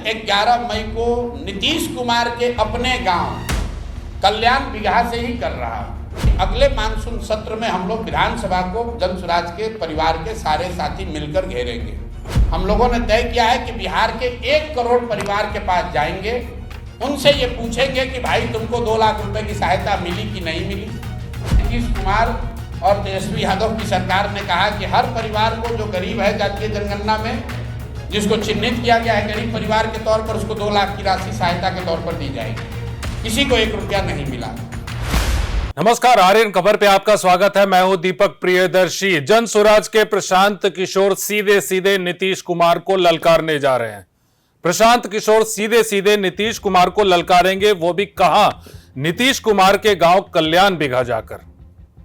11 मई को नीतीश कुमार के अपने गांव कल्याण बिगहा से ही कर रहा हूं। अगले मानसून सत्र में हम लोग विधानसभा को जन स्वराज के परिवार के सारे साथी मिलकर घेरेंगे। हम लोगों ने तय किया है कि बिहार के 1 करोड़ परिवार के पास जाएंगे, उनसे ये पूछेंगे कि भाई तुमको 2 लाख रुपए की सहायता मिली कि नहीं मिली। नीतीश कुमार और तेजस्वी यादव की सरकार ने कहा कि हर परिवार को जो गरीब है जातीय जनगणना में जिसको चिन्हित किया गया है गरीब परिवार के तौर पर, उसको 2 लाख की राशि सहायता के तौर पर दी जाएगी। किसी को 1 रुपया नहीं मिला। नमस्कार, आर्यन खबर पे आपका स्वागत है। मैं हूं दीपक प्रियदर्शी। जन स्वराज के प्रशांत किशोर सीधे सीधे नीतीश कुमार को ललकारने जा रहे हैं। प्रशांत किशोर सीधे सीधे नीतीश कुमार को ललकारेंगे, वो भी कहां? नीतीश कुमार के गांव कल्याण बिगहा जाकर।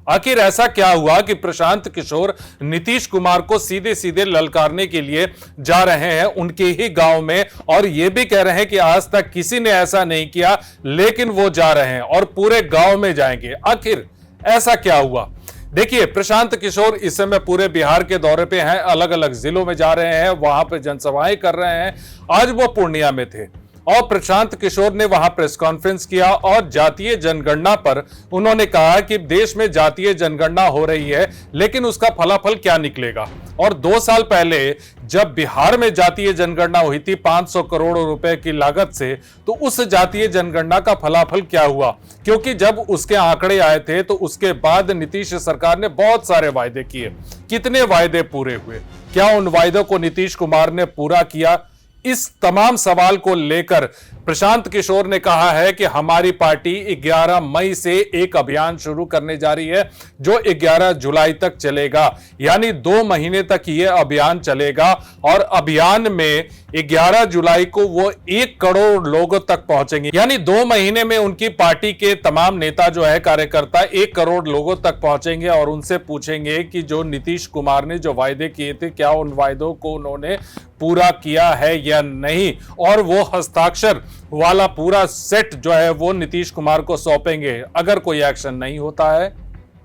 आखिर ऐसा क्या हुआ कि प्रशांत किशोर नीतीश कुमार को सीधे सीधे ललकारने के लिए जा रहे हैं उनके ही गांव में, और यह भी कह रहे हैं कि आज तक किसी ने ऐसा नहीं किया, लेकिन वो जा रहे हैं और पूरे गांव में जाएंगे। आखिर ऐसा क्या हुआ? देखिए, प्रशांत किशोर इस समय पूरे बिहार के दौरे पे हैं, अलग अलग जिलों में जा रहे हैं, वहां पे जनसभाएं कर रहे हैं। आज वो पूर्णिया में थे और प्रशांत किशोर ने वहां प्रेस कॉन्फ्रेंस किया और जातीय जनगणना पर उन्होंने कहा कि देश में जातीय जनगणना हो रही है, लेकिन उसका फलाफल क्या निकलेगा। और 2 साल पहले जब बिहार में जातीय जनगणना हुई थी 500 करोड़ रुपए की लागत से, तो उस जातीय जनगणना का फलाफल क्या हुआ? क्योंकि जब उसके आंकड़े आए थे तो उसके बाद नीतीश सरकार ने बहुत सारे वायदे किए। कितने वायदे पूरे हुए? क्या उन वायदों को नीतीश कुमार ने पूरा किया? इस तमाम सवाल को लेकर प्रशांत किशोर ने कहा है कि हमारी पार्टी 11 मई से एक अभियान शुरू करने जा रही है जो 11 जुलाई तक चलेगा, यानी 2 महीने तक यह अभियान चलेगा। और अभियान में 11 जुलाई को वो 1 करोड़ लोगों तक पहुंचेंगे, यानी 2 महीने में उनकी पार्टी के तमाम नेता जो है कार्यकर्ता 1 करोड़ लोगों तक पहुंचेंगे और उनसे पूछेंगे कि जो नीतीश कुमार ने जो वायदे किए थे, क्या उन वायदों को उन्होंने पूरा किया है या नहीं। और वो हस्ताक्षर वाला पूरा सेट जो है वो नीतीश कुमार को सौंपेंगे। अगर कोई एक्शन नहीं होता है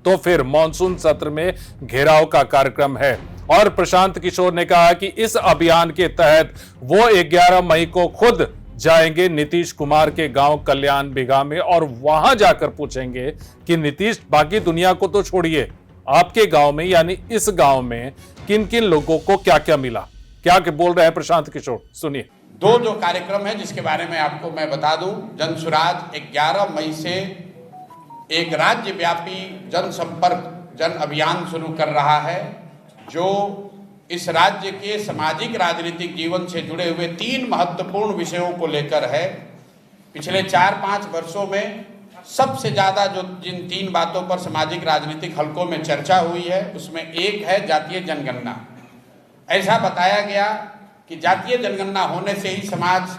तो फिर मॉनसून सत्र में घेराव का कार्यक्रम है। और प्रशांत किशोर ने कहा कि इस अभियान के तहत वो 11 मई को खुद जाएंगे नीतीश कुमार के गांव कल्याण बिगहा में और वहां जाकर पूछेंगे कि नीतीश, बाकी दुनिया को तो छोड़िए, आपके गांव में यानी इस गांव में किन किन लोगों को क्या क्या मिला। क्या बोल रहे हैं प्रशांत किशोर, सुनिए। 2 जो कार्यक्रम है जिसके बारे में आपको मैं बता दूं, जन स्वराज 11 मई से एक राज्यव्यापी जनसंपर्क जन अभियान शुरू कर रहा है जो इस राज्य के सामाजिक राजनीतिक जीवन से जुड़े हुए 3 महत्वपूर्ण विषयों को लेकर है। पिछले 4-5 वर्षों में सबसे ज़्यादा जो जिन 3 बातों पर सामाजिक राजनीतिक हलकों में चर्चा हुई है उसमें एक है जातीय जनगणना। ऐसा बताया गया कि जातीय जनगणना होने से ही समाज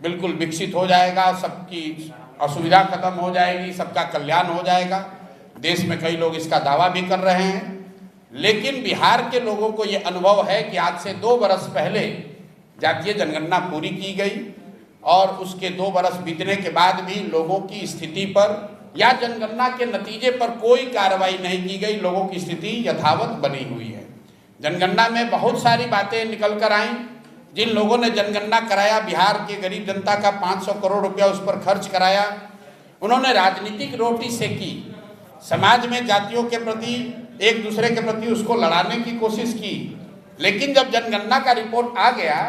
बिल्कुल विकसित हो जाएगा, सबकी असुविधा खत्म हो जाएगी, सबका कल्याण हो जाएगा। देश में कई लोग इसका दावा भी कर रहे हैं, लेकिन बिहार के लोगों को ये अनुभव है कि आज से 2 बरस पहले जातीय जनगणना पूरी की गई और उसके 2 बरस बीतने के बाद भी लोगों की स्थिति पर या जनगणना के नतीजे पर कोई कार्रवाई नहीं की गई। लोगों की स्थिति यथावत बनी हुई है। जनगणना में बहुत सारी बातें निकल कर आईं। जिन लोगों ने जनगणना कराया, बिहार के गरीब जनता का 500 करोड़ रुपया उस पर खर्च कराया, उन्होंने राजनीतिक रोटी सेकी, समाज में जातियों के प्रति, एक दूसरे के प्रति उसको लड़ाने की कोशिश की। लेकिन जब जनगणना का रिपोर्ट आ गया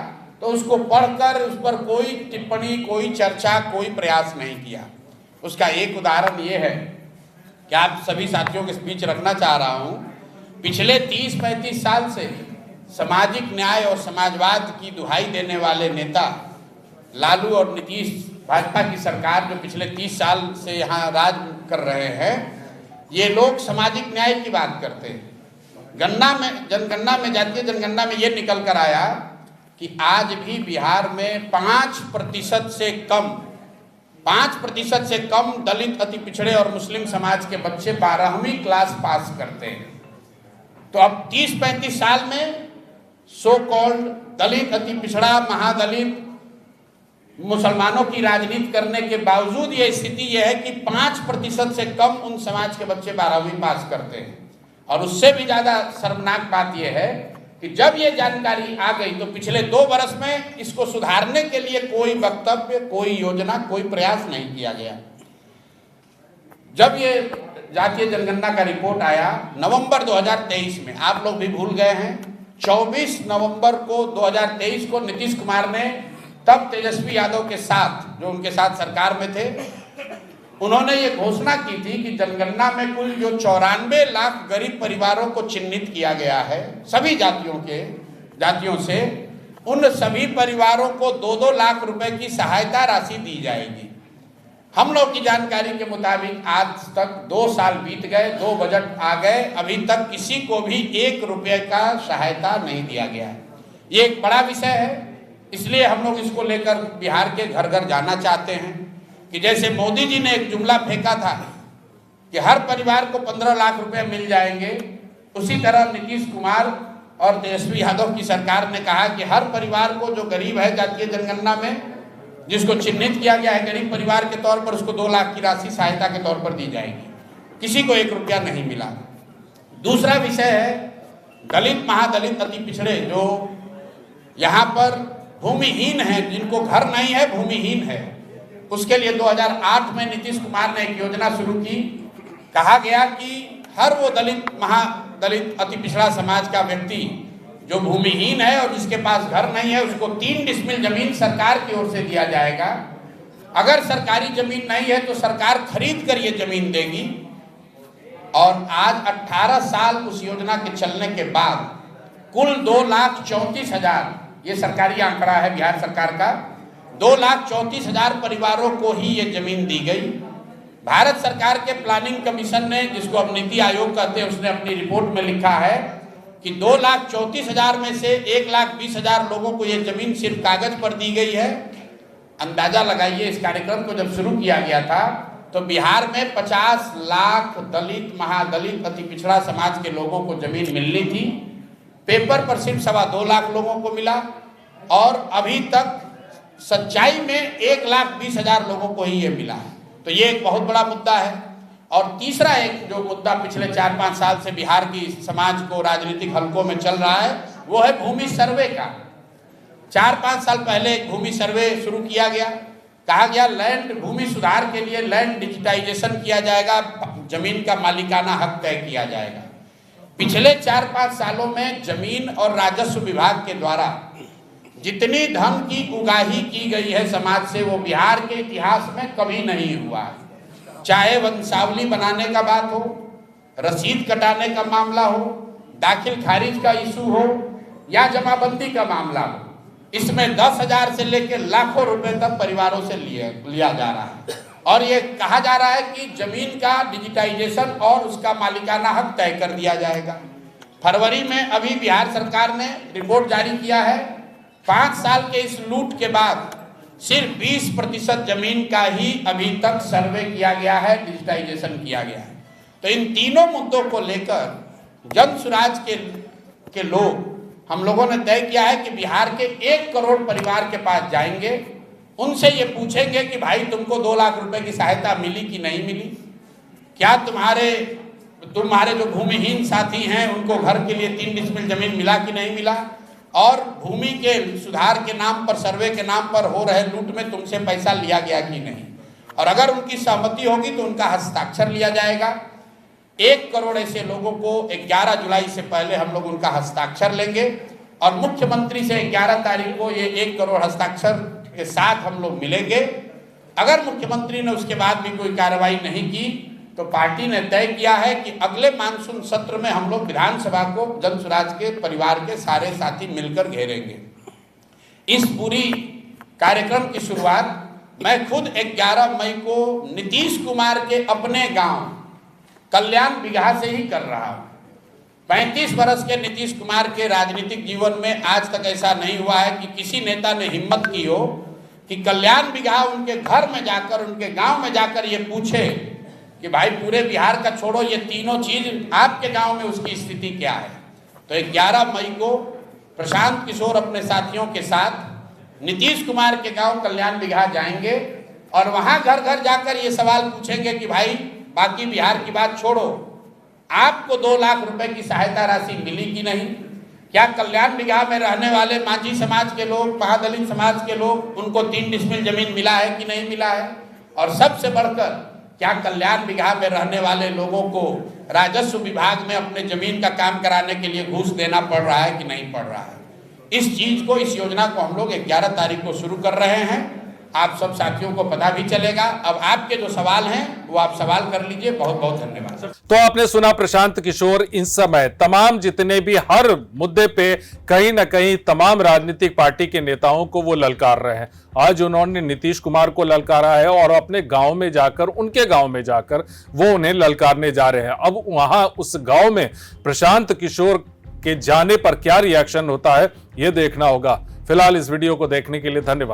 तो उसको पढ़कर उस पर कोई टिप्पणी, कोई चर्चा, कोई प्रयास नहीं किया। उसका एक उदाहरण ये है कि आप सभी साथियों के बीच रखना चाह रहा हूँ। पिछले 30-35 साल से सामाजिक न्याय और समाजवाद की दुहाई देने वाले नेता लालू और नीतीश, भाजपा की सरकार जो पिछले 30 साल से यहाँ राज कर रहे हैं, ये लोग सामाजिक न्याय की बात करते हैं। जनगणना में जातीय जनगणना में ये निकल कर आया कि आज भी बिहार में 5% से कम दलित, अति पिछड़े और मुस्लिम समाज के बच्चे 12वीं क्लास पास करते हैं। तो अब 30-35 साल में सो कॉल्ड दलित, अति पिछड़ा, महादलित, मुसलमानों की राजनीति करने के बावजूद ये स्थिति यह है कि 5% से कम उन समाज के बच्चे 12वीं पास करते हैं। और उससे भी ज़्यादा शर्मनाक बात यह है कि जब ये जानकारी आ गई तो पिछले 2 वर्ष में इसको सुधारने के लिए कोई वक्तव्य, कोई योजना, कोई प्रयास नहीं किया गया। जब ये जातीय जनगणना का रिपोर्ट आया नवंबर 2023 में, आप लोग भी भूल गए हैं, 24 नवंबर को 2023 को नीतीश कुमार ने तब तेजस्वी यादव के साथ, जो उनके साथ सरकार में थे, उन्होंने ये घोषणा की थी कि जनगणना में कुल जो 94 लाख गरीब परिवारों को चिन्हित किया गया है सभी जातियों से, उन सभी परिवारों को 2-2 लाख रुपए की सहायता राशि दी जाएगी। हम लोग की जानकारी के मुताबिक आज तक 2 साल बीत गए, 2 बजट आ गए, अभी तक किसी को भी 1 रुपये का सहायता नहीं दिया गया है। ये एक बड़ा विषय है, इसलिए हम लोग इसको लेकर बिहार के घर घर जाना चाहते हैं कि जैसे मोदी जी ने एक जुमला फेंका था कि हर परिवार को 15 लाख रुपए मिल जाएंगे, उसी तरह नीतीश कुमार और तेजस्वी यादव की सरकार ने कहा कि हर परिवार को जो गरीब है जातीय जनगणना में, जिसको चिन्हित किया गया है गरीब परिवार के तौर पर, उसको 2 लाख की राशि सहायता के तौर पर दी जाएगी। किसी को 1 रुपया नहीं मिला। दूसरा विषय है दलित, महादलित, अति पिछड़े जो यहाँ पर भूमिहीन है, जिनको घर नहीं है, भूमिहीन है, उसके लिए 2008 में नीतीश कुमार ने एक योजना शुरू की। कहा गया कि हर वो दलित, महादलित, अति पिछड़ा समाज का व्यक्ति जो भूमिहीन है और जिसके पास घर नहीं है, उसको 3 डिसमिल जमीन सरकार की ओर से दिया जाएगा। अगर सरकारी जमीन नहीं है तो सरकार खरीद कर ये जमीन देगी। और आज 18 साल उस योजना के चलने के बाद कुल 2,34,000, ये सरकारी आंकड़ा है बिहार सरकार का, 2,34,000 परिवारों को ही ये जमीन दी गई। भारत सरकार के प्लानिंग कमीशन ने, जिसको अब नीति आयोग कहते हैं, उसने अपनी रिपोर्ट में लिखा है कि 2,34,000 में से 1,20,000 लोगों को ये जमीन सिर्फ कागज पर दी गई है। अंदाजा लगाइए, इस कार्यक्रम को जब शुरू किया गया था तो बिहार में 50 लाख दलित, महादलित, अति पिछड़ा समाज के लोगों को जमीन मिलनी थी। पेपर पर सिर्फ 2.25 लाख लोगों को मिला और अभी तक सच्चाई में 1,20,000 लोगों को ही ये मिला है। तो ये एक बहुत बड़ा मुद्दा है। और तीसरा एक जो मुद्दा पिछले 4-5 साल से बिहार की समाज को राजनीतिक हलकों में चल रहा है, वो है भूमि सर्वे का। 4-5 साल पहले एक भूमि सर्वे शुरू किया गया। कहा गया लैंड, भूमि सुधार के लिए लैंड डिजिटाइजेशन किया जाएगा, जमीन का मालिकाना हक तय किया जाएगा। पिछले 4-5 सालों में जमीन और राजस्व विभाग के द्वारा जितनी धन की उगाही की गई है समाज से, वो बिहार के इतिहास में कभी नहीं हुआ। चाहे वंशावली बनाने का बात हो, रसीद कटाने का मामला हो, दाखिल खारिज का इशू हो या जमाबंदी का मामला हो, इसमें 10,000 से लेकर लाखों रुपए तक परिवारों से लिया जा रहा है। और ये कहा जा रहा है कि जमीन का डिजिटाइजेशन और उसका मालिकाना हक तय कर दिया जाएगा। फरवरी में अभी बिहार सरकार ने रिपोर्ट जारी किया है। 5 साल के इस लूट के बाद सिर्फ 20% जमीन का ही अभी तक सर्वे किया गया है, डिजिटाइजेशन किया गया है। तो इन तीनों मुद्दों को लेकर जन सुराज के लोग, हम लोगों ने तय किया है कि बिहार के 1 करोड़ परिवार के पास जाएंगे, उनसे ये पूछेंगे कि भाई तुमको 2 लाख रुपए की सहायता मिली कि नहीं मिली, क्या तुम्हारे जो भूमिहीन साथी हैं उनको घर के लिए 3 डिसमिल जमीन मिला कि नहीं मिला, और भूमि के सुधार के नाम पर, सर्वे के नाम पर हो रहे लूट में तुमसे पैसा लिया गया कि नहीं। और अगर उनकी सहमति होगी तो उनका हस्ताक्षर लिया जाएगा। 1 करोड़ ऐसे लोगों को 11 जुलाई से पहले हम लोग उनका हस्ताक्षर लेंगे और मुख्यमंत्री से 11 तारीख को ये 1 करोड़ हस्ताक्षर के साथ हम लोग मिलेंगे। अगर मुख्यमंत्री ने उसके बाद भी कोई कार्रवाई नहीं की तो पार्टी ने तय किया है कि अगले मानसून सत्र में हम लोग विधानसभा को जन सुराज के परिवार के सारे साथी मिलकर घेरेंगे। इस पूरी कार्यक्रम की शुरुआत मैं खुद 11 मई को नीतीश कुमार के अपने गांव कल्याण बिगहा से ही कर रहा हूं। 35 वर्ष के नीतीश कुमार के राजनीतिक जीवन में आज तक ऐसा नहीं हुआ है कि किसी नेता ने हिम्मत की हो कि कल्याण बिगहा उनके घर में जाकर, उनके गांव में जाकर ये पूछे कि भाई पूरे बिहार का छोड़ो, ये तीनों चीज आपके गांव में उसकी स्थिति क्या है। तो 11 मई को प्रशांत किशोर अपने साथियों के साथ नीतीश कुमार के गांव कल्याण बिगहा जाएंगे और वहां घर घर जाकर ये सवाल पूछेंगे कि भाई बाकी बिहार की बात छोड़ो, आपको 2 लाख रुपए की सहायता राशि मिली कि नहीं। क्या कल्याण बिगहा में रहने वाले मांझी समाज के लोग, महादलित समाज के लोग, उनको 3 डिसमिल जमीन मिला है कि नहीं मिला है? और सबसे बढ़कर क्या कल्याण बिगहा में रहने वाले लोगों को राजस्व विभाग में अपने जमीन का काम कराने के लिए घूस देना पड़ रहा है कि नहीं पड़ रहा है? इस चीज को, इस योजना को हम लोग 11 तारीख को शुरू कर रहे हैं। आप सब साथियों को पता भी चलेगा। अब आपके जो सवाल हैं वो आप सवाल कर लीजिए। बहुत बहुत धन्यवाद। तो आपने सुना प्रशांत किशोर इस समय तमाम जितने भी हर मुद्दे पे कहीं ना कहीं तमाम राजनीतिक पार्टी के नेताओं को वो ललकार रहे हैं। आज उन्होंने नीतीश कुमार को ललकारा है और अपने गांव में जाकर, उनके गांव में जाकर वो उन्हें ललकारने जा रहे हैं। अब वहां उस गांव में प्रशांत किशोर के जाने पर क्या रिएक्शन होता है ये देखना होगा। फिलहाल इस वीडियो को देखने के लिए धन्यवाद।